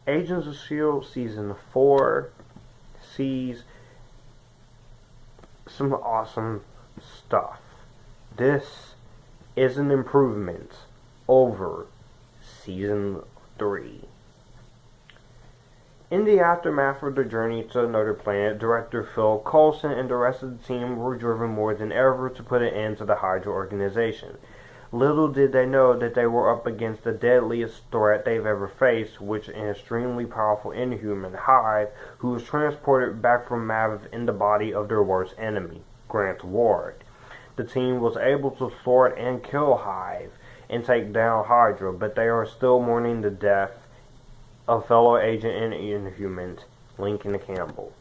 Agents of S.H.I.E.L.D. Season 4 sees some awesome stuff. This is an improvement over Season 3. In the aftermath of their journey to another planet, director Phil Coulson and the rest of the team were driven more than ever to put an end to the Hydra organization. Little did they know that they were up against the deadliest threat they've ever faced, which an extremely powerful Inhuman, Hive, who was transported back from Maviv in the body of their worst enemy, Grant Ward. The team was able to thwart and kill Hive and take down Hydra, but they are still mourning the death of fellow agent and Inhuman, Lincoln Campbell.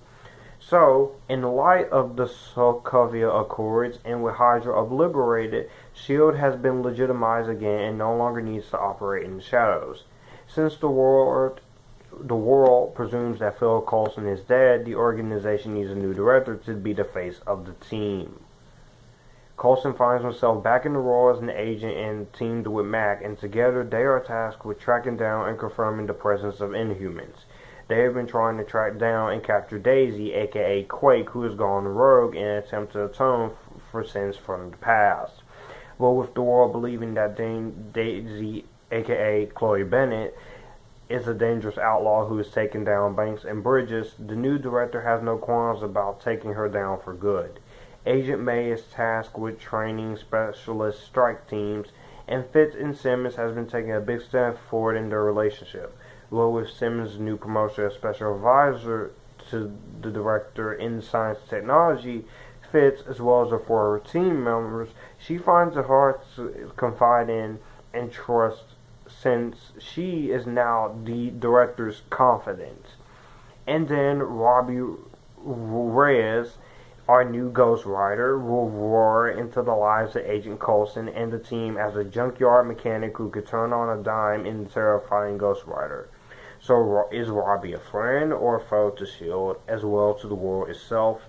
So, in light of the Sokovia Accords and with Hydra obliterated, S.H.I.E.L.D. has been legitimized again and no longer needs to operate in the shadows. Since the world presumes that Phil Coulson is dead, the organization needs a new director to be the face of the team. Coulson finds himself back in the role as an agent and teamed with Mac, and together they are tasked with tracking down and confirming the presence of Inhumans. They have been trying to track down and capture Daisy, aka Quake, who has gone rogue in an attempt to atone for sins from the past. But with the world believing that Daisy, aka Chloe Bennet, is a dangerous outlaw who is taking down banks and bridges, the new director has no qualms about taking her down for good. Agent May is tasked with training specialist strike teams, and Fitz and Simmons has been taking a big step forward in their relationship. Well, with Simmons' new promotion as special advisor to the director in science and technology, Fitz, as well as her former team members, she finds it hard to confide in and trust since she is now the director's confidant. And then Robbie Reyes, our new Ghost Rider, will roar into the lives of Agent Coulson and the team as a junkyard mechanic who could turn on a dime in the terrifying Ghost Rider. So is Robbie a friend or a foe to S.H.I.E.L.D. as well as to the world itself?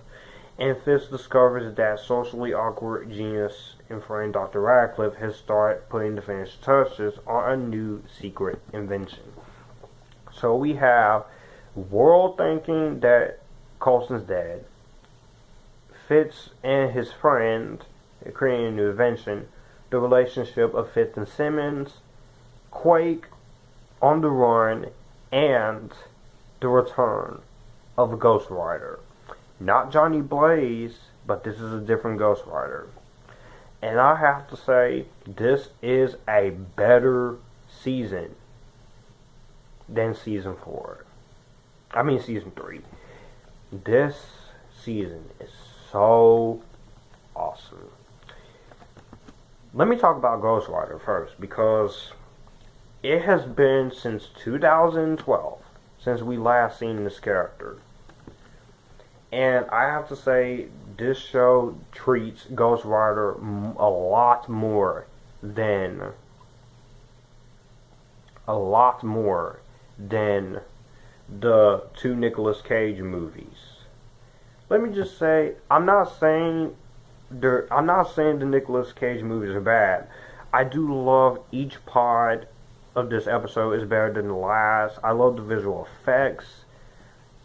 And Fitz discovers that socially awkward genius and friend Dr. Radcliffe has started putting the finishing touches on a new secret invention. So we have world thinking that Coulson's dead, Fitz and his friend creating a new invention, the relationship of Fitz and Simmons, Quake on the run, and the return of a Ghost Rider. Not Johnny Blaze, but this is a different Ghost Rider. And I have to say, this is a better season than Season 4. I mean Season 3. This season is so awesome. Let me talk about Ghost Rider first, because it has been since 2012 since we last seen this character. And I have to say, this show treats Ghost Rider a lot more than the two Nicolas Cage movies. Let me just say, I'm not saying the Nicolas Cage movies are bad. I do love each part of this episode is better than the last. I love the visual effects,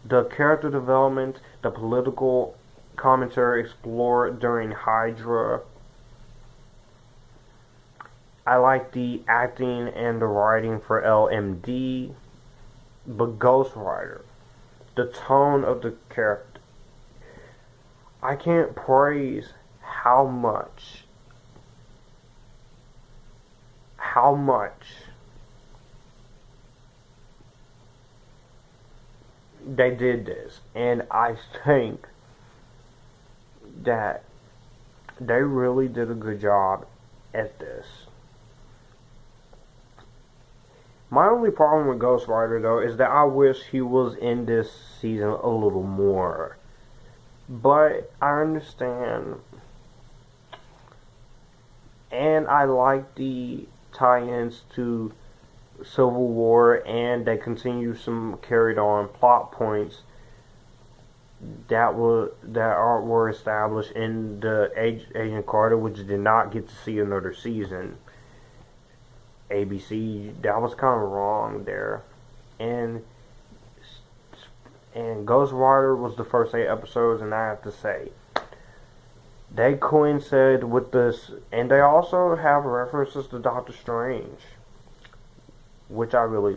the character development, the political commentary explored during Hydra. I like the acting and the writing for LMD. But Ghost Rider, the tone of the character, I can't praise how much they did this. And I think that they really did a good job at this. My only problem with Ghost Rider, though, is that I wish he was in this season a little more. But I understand. And I like the tie-ins to Civil War, and they continue some carried on plot points that were established in the Agent Carter, which did not get to see another season. ABC, that was kind of wrong there. And And Ghost Rider was the first 8 episodes, and I have to say, they coincide with this, and they also have references to Doctor Strange, which I really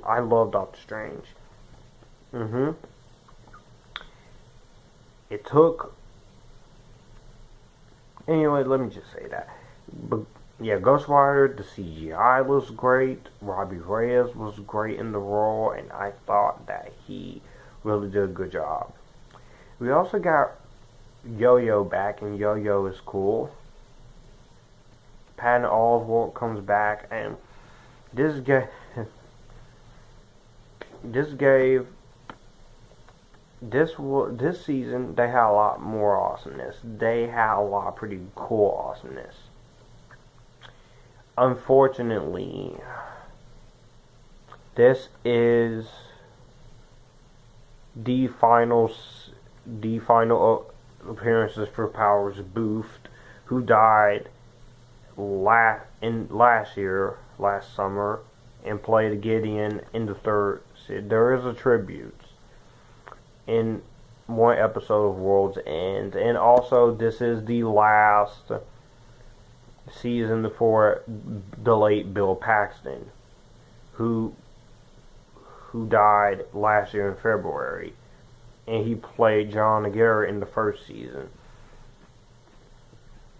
I love Doctor Strange. It took, anyway, let me just say that. But yeah, Ghost Rider, the CGI was great. Robbie Reyes was great in the role, and I thought that he really did a good job. We also got Yo-Yo back, and Yo-Yo is cool. Patton Oswalt comes back, and this season they had a lot more awesomeness. They had a lot of pretty cool awesomeness. Unfortunately, this is the final appearances for Powers Booth, who died last summer, and played Gideon in the third. There is a tribute in one episode of World's End, and also this is the last season for the late Bill Paxton, who died last year in February, and he played John Aguirre in the first season.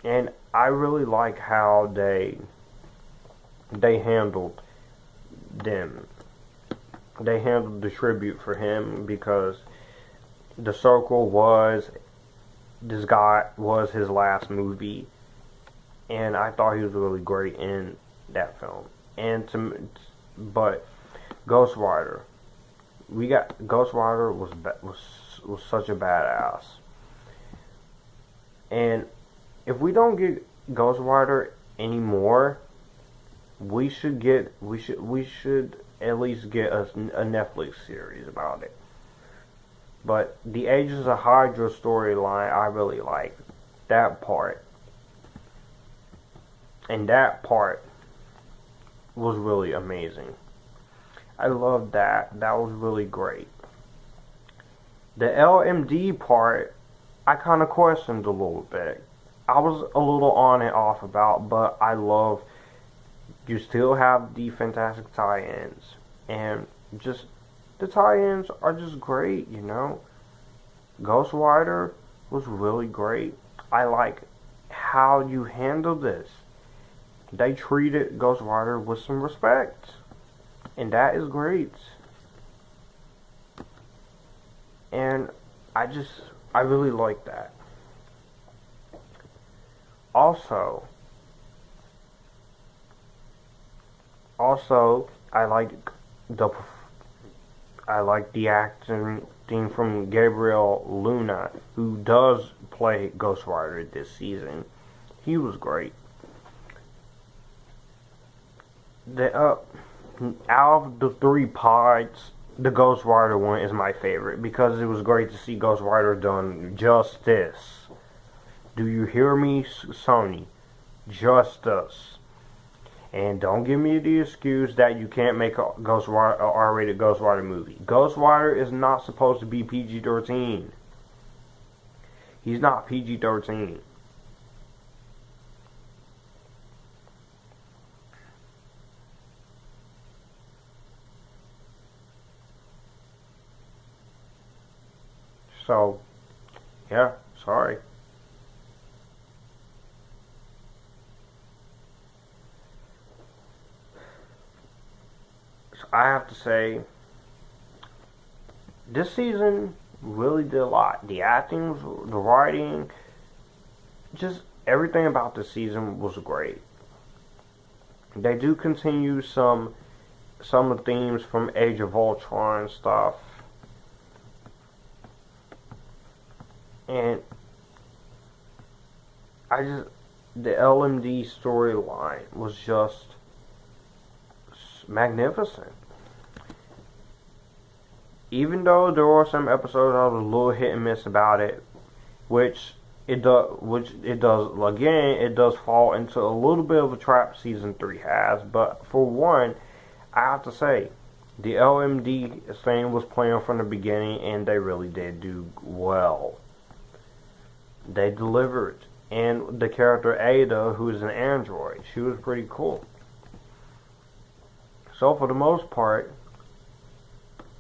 And I really like how they handled them. They handled the tribute for him, because The Circle was his last movie, and I thought he was really great in that film. But Ghost Rider, Ghost Rider was such a badass. And if we don't get Ghost Rider anymore, we should at least get a Netflix series about it. But the Agents of Hydra storyline, I really liked that part. And that part was really amazing. I loved that. That was really great. The LMD part, I kind of questioned a little bit. I was a little on and off about, but I love, you still have the fantastic tie-ins. And just, the tie-ins are just great, you know. Ghost Rider was really great. I like how you handled this. They treated Ghost Rider with some respect, and that is great. And I really like that. Also, I like the acting from Gabriel Luna, who does play Ghost Rider this season. He was great. Out of the 3 pods, the Ghost Rider one is my favorite, because it was great to see Ghost Rider done justice. Do you hear me, Sony? Justice. And don't give me the excuse that you can't make a R-rated Ghost Rider movie. Ghost Rider is not supposed to be PG-13. He's not PG-13. So, yeah, sorry. So I have to say, this season really did a lot. The acting, the writing, just everything about this season was great. They do continue some of the themes from Age of Ultron stuff. And the LMD storyline was just magnificent. Even though there were some episodes I was a little hit and miss about it, which it does fall into a little bit of a trap season 3 has. But for one, I have to say, The LMD thing was planned from the beginning, and they really did do well. They delivered. And the character Ada, who is an android, she was pretty cool. So for the most part,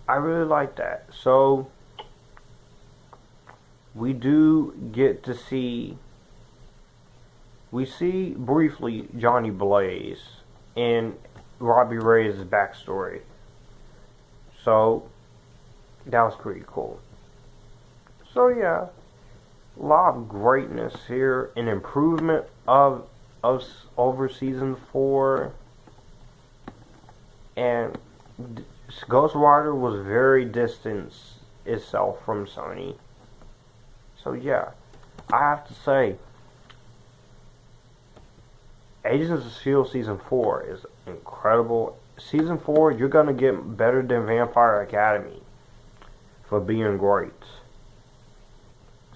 I really like that. So we do get to see, we see briefly Johnny Blaze and Robbie Reyes' backstory. So that was pretty cool. So yeah, a lot of greatness here, an improvement of over season 4, and Ghost Rider was very distant itself from Sony. So yeah, I have to say, Agents of S.H.I.E.L.D. Season 4 is incredible. Season 4, you're going to get better than Vampire Academy for being great.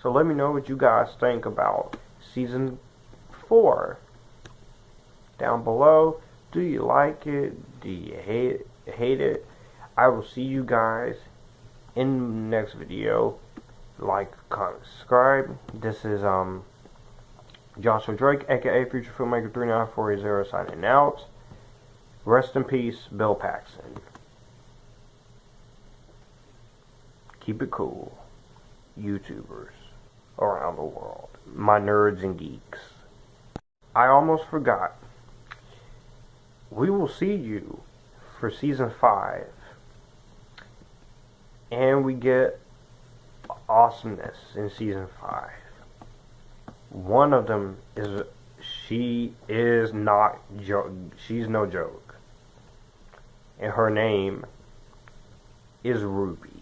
So let me know what you guys think about Season 4 down below. Do you like it? Do you hate it? I will see you guys in the next video. Like, comment, subscribe. This is Joshua Drake, aka Future Filmmaker 39480, signing out. Rest in peace, Bill Paxton. Keep it cool, YouTubers around the world, my nerds and geeks. I almost forgot. We will see you for Season 5. And we get awesomeness in Season 5. One of them is, she is not she's no joke. And her name is Ruby.